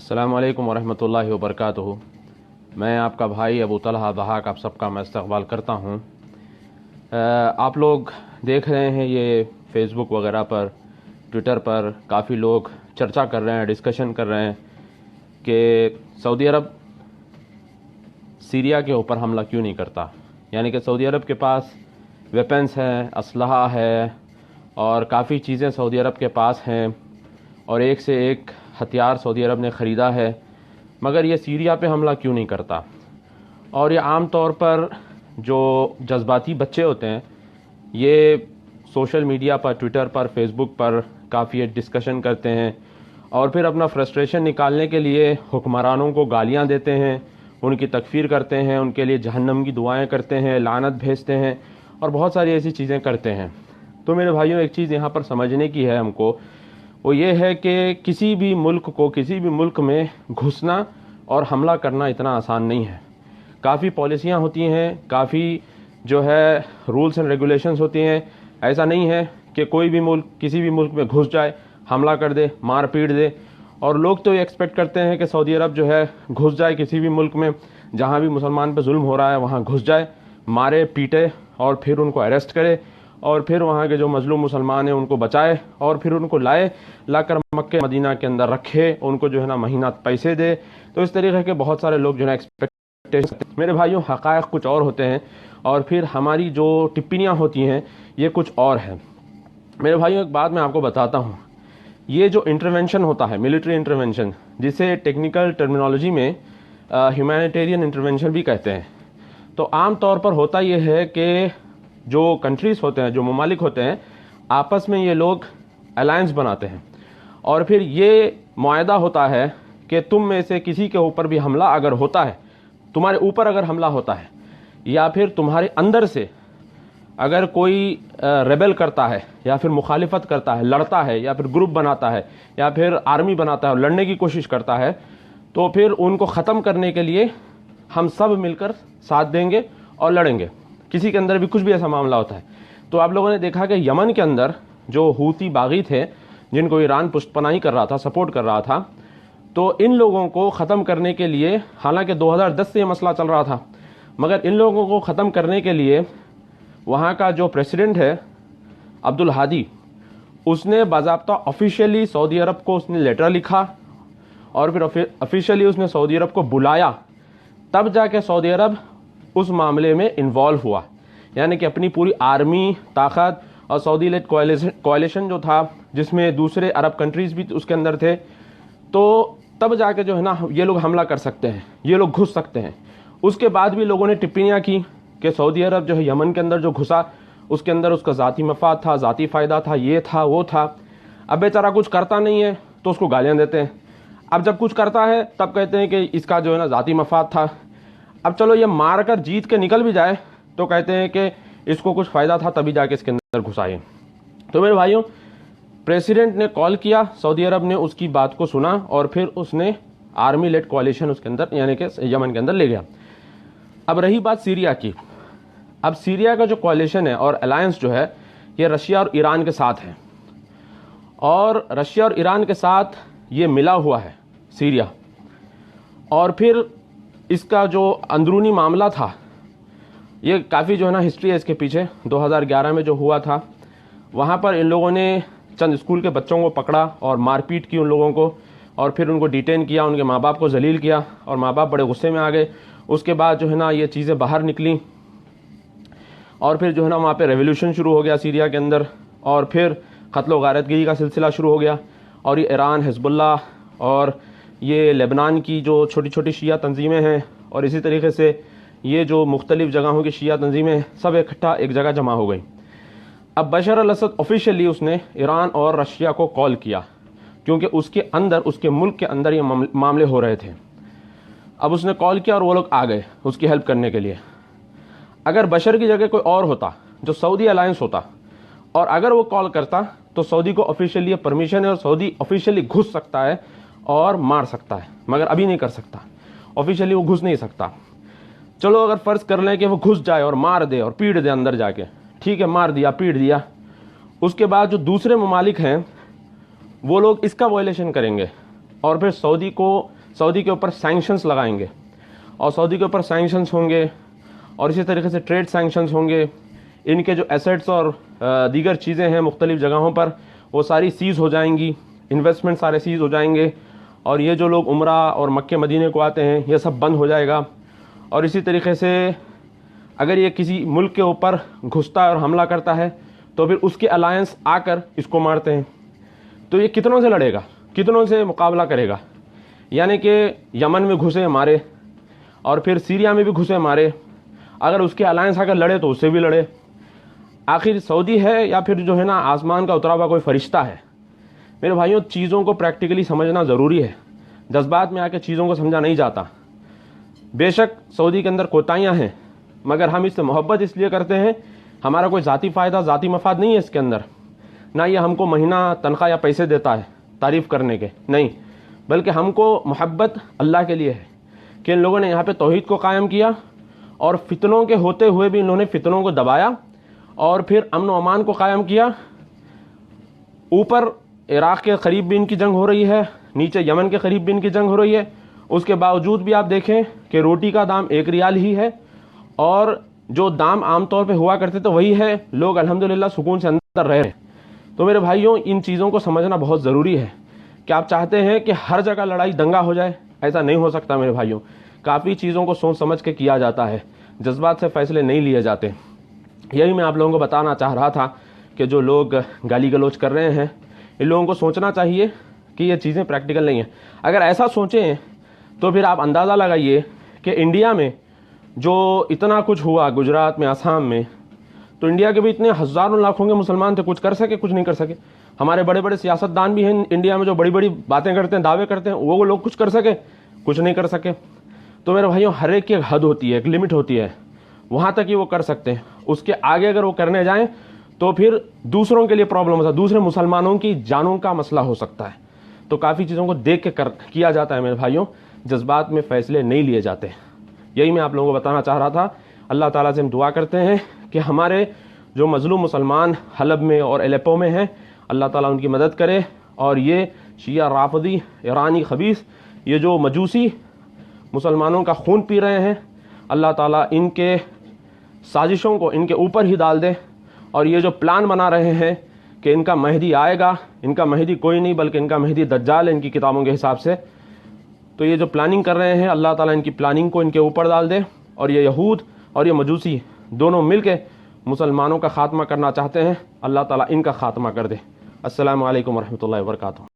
अस्सलामु अलैकुम वरहमतुल्लाहि वबरकातुहू। मैं आपका भाई अबू तलहा दहाक आप सबका मैं इस्तक़बाल करता हूँ। आप लोग देख रहे हैं ये फ़ेसबुक वगैरह पर, ट्विटर पर काफ़ी लोग चर्चा कर रहे हैं, डिस्कशन कर रहे हैं कि सऊदी अरब सीरिया के ऊपर हमला क्यों नहीं करता। यानी कि सऊदी अरब के पास वेपन्स हैं, असलहा है और काफ़ी चीज़ें सऊदी अरब के पास हैं और एक से एक हथियार सऊदी अरब ने ख़रीदा है, मगर ये सीरिया पे हमला क्यों नहीं करता। और ये आम तौर पर जो जज्बाती बच्चे होते हैं ये सोशल मीडिया पर, ट्विटर पर, फेसबुक पर काफ़ी डिस्कशन करते हैं और फिर अपना फ्रस्ट्रेशन निकालने के लिए हुक्मरानों को गालियां देते हैं, उनकी तकफ़ीर करते हैं, उनके लिए जहन्नम की दुआएं करते हैं, लानत भेजते हैं और बहुत सारी ऐसी चीज़ें करते हैं। तो मेरे भाइयों, एक चीज़ यहाँ पर समझने की है हमको, वो ये है कि किसी भी मुल्क में घुसना और हमला करना इतना आसान नहीं है। काफ़ी पॉलिसियाँ होती हैं, काफ़ी जो है रूल्स एंड रेगुलेशंस होती हैं। ऐसा नहीं है कि कोई भी मुल्क किसी भी मुल्क में घुस जाए, हमला कर दे, मार पीट दे। और लोग तो ये एक्सपेक्ट करते हैं कि सऊदी अरब जो है घुस जाए किसी भी मुल्क में जहाँ भी मुसलमान पे जुल्म हो रहा है वहाँ घुस जाए, मारे पीटे और फिर उनको अरेस्ट करे और फिर वहाँ के जो मजलूम मुसलमान हैं उनको बचाए और फिर उनको लाकर मक्के मदीना के अंदर रखे, उनको जो है ना महीना पैसे दे। तो इस तरीके के बहुत सारे लोग जो है एक्सपेक्टेशन। मेरे भाइयों, हक़ाइक़ कुछ और होते हैं और फिर हमारी जो टिप्पणियाँ होती हैं ये कुछ और है। मेरे भाइयों, एक बात मैं आपको बताता हूँ, ये जो इंटरवेंशन होता है, मिलिट्री इंटरवेंशन, जिसे टेक्निकल टर्मिनोलॉजी में ह्यूमैनिटेरियन इंटरवेंशन भी कहते हैं, तो आम तौर पर होता ये है कि जो कंट्रीज़ होते हैं, जो ममालिक होते हैं, आपस में ये लोग अलायंस बनाते हैं और फिर ये मुआहदा होता है कि तुम में से किसी के ऊपर भी हमला अगर होता है, तुम्हारे ऊपर अगर हमला होता है या फिर तुम्हारे अंदर से अगर कोई रेबेल करता है या फिर मुखालिफत करता है, लड़ता है या फिर ग्रुप बनाता है या फिर आर्मी बनाता है और लड़ने की कोशिश करता है, तो फिर उनको ख़त्म करने के लिए हम सब मिलकर साथ देंगे और लड़ेंगे। किसी के अंदर भी कुछ भी ऐसा मामला होता है तो आप लोगों ने देखा कि यमन के अंदर जो हूती बागी थे, जिनको ईरान पुष्टपनाही कर रहा था, सपोर्ट कर रहा था, तो इन लोगों को ख़त्म करने के लिए, हालांकि 2010 से ये मसला चल रहा था, मगर इन लोगों को ख़त्म करने के लिए वहाँ का जो प्रेसिडेंट है अब्दुल हादी, उसने बाज़ाब्ता ऑफिशियली सऊदी अरब को उसने लेटर लिखा और फिर ऑफिशियली उसने सऊदी अरब को बुलाया, तब जाके सऊदी अरब उस मामले में इन्वॉल्व हुआ। यानी कि अपनी पूरी आर्मी ताकत और सऊदी लेड कोalition जो था, जिसमें दूसरे अरब कंट्रीज़ भी उसके अंदर थे, तो तब जाके जो है ना ये लोग हमला कर सकते हैं, ये लोग घुस सकते हैं। उसके बाद भी लोगों ने टिप्पणियाँ की कि सऊदी अरब जो है यमन के अंदर जो घुसा उसके अंदर उसका ज़ाती मफाद था, ज़ाती फ़ायदा था, ये था वो था। अब बेचारा कुछ करता नहीं है तो उसको गालियाँ देते हैं। अब जब कुछ करता है तब कहते हैं कि इसका जो है ना ज़ाती मफाद था। अब चलो ये मार कर जीत के निकल भी जाए तो कहते हैं कि इसको कुछ फ़ायदा था तभी जाके इसके अंदर घुसाए। तो मेरे भाइयों, प्रेसिडेंट ने कॉल किया, सऊदी अरब ने उसकी बात को सुना और फिर उसने आर्मी लेड कोalition उसके अंदर यानी कि यमन के अंदर ले गया। अब रही बात सीरिया की। अब सीरिया का जो कोalition है और अलायंस जो है ये रशिया और ईरान के साथ है और रशिया और ईरान के साथ ये मिला हुआ है सीरिया। और फिर इसका जो अंदरूनी मामला था, ये काफ़ी जो है ना हिस्ट्री है इसके पीछे। 2011 में जो हुआ था, वहाँ पर इन लोगों ने चंद स्कूल के बच्चों को पकड़ा और मारपीट की उन लोगों को और फिर उनको डिटेन किया, उनके माँ बाप को जलील किया और माँ बाप बड़े गुस्से में आ गए। उसके बाद जो है ना ये चीज़ें बाहर निकली और फिर जो है ना वहाँ पे रेवोल्यूशन शुरू हो गया सीरिया के अंदर और फिर कत्ल व गारतगिरी का सिलसिला शुरू हो गया। और ये ईरान, हिजबुल्लाह और ये लेबनान की जो छोटी छोटी शिया तंजीमें हैं और इसी तरीके से ये जो मुख्तलिफ़ जगहों की शिया तंजीमें हैं, सब इकट्ठा एक जगह जमा हो गई। अब बशर अल असद ऑफिशियली उसने ईरान और रशिया को कॉल किया क्योंकि उसके अंदर, उसके मुल्क के अंदर ये मामले हो रहे थे। अब उसने कॉल किया और वो लोग आ गए उसकी हेल्प करने के लिए। अगर बशर की जगह कोई और होता जो सऊदी अलायंस होता और अगर वो कॉल करता तो सऊदी को ऑफिशियली परमिशन है और सऊदी ऑफिशियली घुस सकता है और मार सकता है, मगर अभी नहीं कर सकता। ऑफिशियली वो घुस नहीं सकता। चलो अगर फ़र्ज़ कर लें कि वो घुस जाए और मार दे और पीट दे अंदर जाके, ठीक है, मार दिया, पीट दिया। उसके बाद जो दूसरे ममालिक हैं वो लोग इसका वायलेशन करेंगे और फिर सऊदी के ऊपर सैंक्शंस लगाएंगे, और सऊदी के ऊपर सैंक्शंस होंगे, और इसी तरीके से ट्रेड सैंक्शंस होंगे। इनके जो एसेट्स और दीगर चीज़ें हैं मुख्तलिफ़ जगहों पर, वो सारी सीज़ हो जाएंगी, इन्वेस्टमेंट सारे सीज़ हो जाएंगे, और ये जो लोग उम्रा और मक्के मदीने को आते हैं ये सब बंद हो जाएगा। और इसी तरीके से अगर ये किसी मुल्क के ऊपर घुसता है और हमला करता है तो फिर उसके अलायंस आकर इसको मारते हैं। तो ये कितनों से लड़ेगा, कितनों से मुकाबला करेगा? यानी कि यमन में घुसे मारे, और फिर सीरिया में भी घुसे मारे, अगर उसके अलायंस आकर लड़े तो उससे भी लड़े। आखिर सऊदी है या फिर जो है ना आसमान का उतरा हुआ कोई फरिश्ता है? मेरे भाइयों, चीज़ों को प्रैक्टिकली समझना ज़रूरी है, जज्बात में आकर चीज़ों को समझा नहीं जाता। बेशक सऊदी के अंदर कोताहियाँ हैं, मगर हम इससे मोहब्बत इसलिए करते हैं, हमारा कोई ज़ाती फ़ायदा, ज़ाती मफाद नहीं है इसके अंदर। ना ये हमको महीना तनख्वाह या पैसे देता है तारीफ़ करने के, नहीं, बल्कि हमको मोहब्बत अल्लाह के लिए है कि इन लोगों ने यहाँ पे तौहीद को कायम किया, और फितनों के होते हुए भी इन्होंने फितनों को दबाया, और फिर अमन व अमान को कायम किया। ऊपर इराक़ के करीब भी इनकी जंग हो रही है, नीचे यमन के करीब भी इनकी जंग हो रही है, उसके बावजूद भी आप देखें कि रोटी का दाम 1 रियाल ही है, और जो दाम आमतौर पे हुआ करते थे वही है। लोग अल्हम्दुलिल्लाह सुकून से अंदर रह रहे हैं। तो मेरे भाइयों, इन चीज़ों को समझना बहुत ज़रूरी है कि आप चाहते हैं कि हर जगह लड़ाई दंगा हो जाए, ऐसा नहीं हो सकता मेरे भाइयों। काफ़ी चीज़ों को सोच समझ के किया जाता है, जज्बात से फ़ैसले नहीं लिए जाते। यही मैं आप लोगों को बताना चाह रहा था कि जो लोग गाली गलौज कर रहे हैं, इन लोगों को सोचना चाहिए कि ये चीज़ें प्रैक्टिकल नहीं हैं। अगर ऐसा सोचें तो फिर आप अंदाज़ा लगाइए कि इंडिया में जो इतना कुछ हुआ, गुजरात में, आसाम में, तो इंडिया के भी इतने हज़ारों लाखों के मुसलमान थे, कुछ कर सके? कुछ नहीं कर सके। हमारे बड़े बड़े सियासतदान भी हैं इंडिया में जो बड़ी बड़ी बातें करते हैं, दावे करते हैं, वो लोग कुछ कर सके? कुछ नहीं कर सके। तो मेरे भाइयों, हर एक की एक हद होती है, एक लिमिट होती है, वहाँ तक ही वो कर सकते हैं। उसके आगे अगर वो करने जाएं तो फिर दूसरों के लिए प्रॉब्लम होता है, दूसरे मुसलमानों की जानों का मसला हो सकता है। तो काफ़ी चीज़ों को देख के किया जाता है मेरे भाइयों, जज्बात में फ़ैसले नहीं लिए जाते। यही मैं आप लोगों को बताना चाह रहा था। अल्लाह ताला से हम दुआ करते हैं कि हमारे जो मज़लूम मुसलमान हलब में और एलेपो में हैं, अल्लाह ताला उनकी मदद करे, और ये शिया राफदी ईरानी खबीस, ये जो मजूसी मुसलमानों का खून पी रहे हैं, अल्लाह ताला इनके साजिशों को इनके ऊपर ही डाल दे। और ये जो प्लान बना रहे हैं कि इनका मेहदी आएगा, इनका मेहदी कोई नहीं बल्कि इनका मेहदी दज्जाल है इनकी किताबों के हिसाब से। तो ये जो प्लानिंग कर रहे हैं, अल्लाह ताला इनकी प्लानिंग को इनके ऊपर डाल दे, और ये यहूद और ये मजूसी दोनों मिलके मुसलमानों का खात्मा करना चाहते हैं, अल्लाह ताला इनका खात्मा कर दे। अस्सलामु अलैकुम वरहमतुल्लाहि वबरकातुहू।